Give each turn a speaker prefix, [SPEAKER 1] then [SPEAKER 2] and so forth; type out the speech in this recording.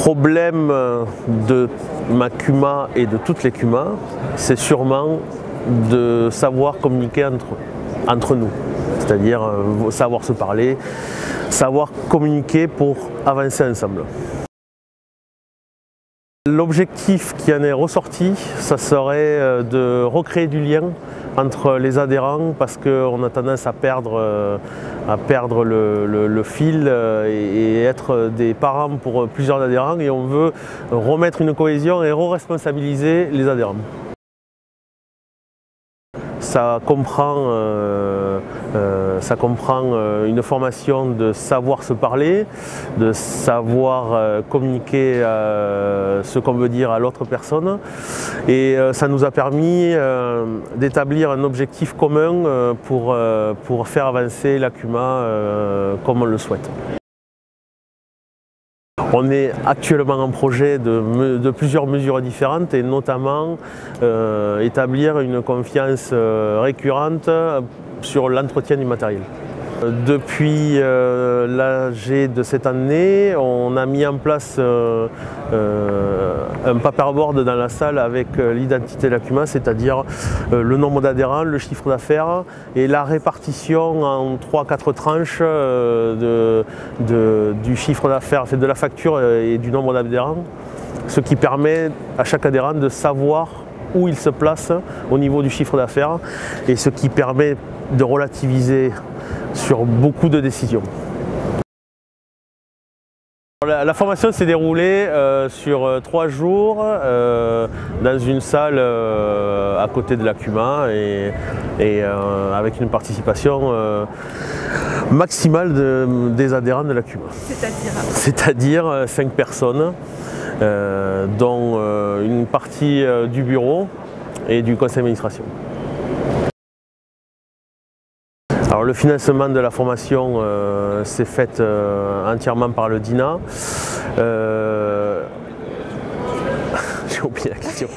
[SPEAKER 1] problème de ma CUMA et de toutes les CUMA, c'est sûrement de savoir communiquer entre nous. C'est-à-dire savoir se parler, savoir communiquer pour avancer ensemble. L'objectif qui en est ressorti, ça serait de recréer du lien entre les adhérents parce qu'on a tendance à perdre le fil et être des parents pour plusieurs adhérents, et on veut remettre une cohésion et re-responsabiliser les adhérents. Ça comprend une formation de savoir se parler, de savoir communiquer ce qu'on veut dire à l'autre personne, et ça nous a permis d'établir un objectif commun pour faire avancer la CUMA comme on le souhaite. On est actuellement en projet de plusieurs mesures différentes, et notamment établir une confiance récurrente sur l'entretien du matériel. Depuis l'AG de cette année, on a mis en place un paperboard dans la salle avec l'identité de la CUMA, c'est-à-dire le nombre d'adhérents, le chiffre d'affaires et la répartition en 3-4 tranches du chiffre d'affaires, de la facture et du nombre d'adhérents, ce qui permet à chaque adhérent de savoir où il se place au niveau du chiffre d'affaires, et ce qui permet de relativiser sur beaucoup de décisions. La formation s'est déroulée sur 3 jours dans une salle à côté de la CUMA, et avec une participation maximale des adhérents de la CUMA. C'est-à-dire 5 personnes, dont une partie du bureau et du conseil d'administration. Alors, le financement de la formation s'est fait entièrement par le DINA. J'ai oublié la question.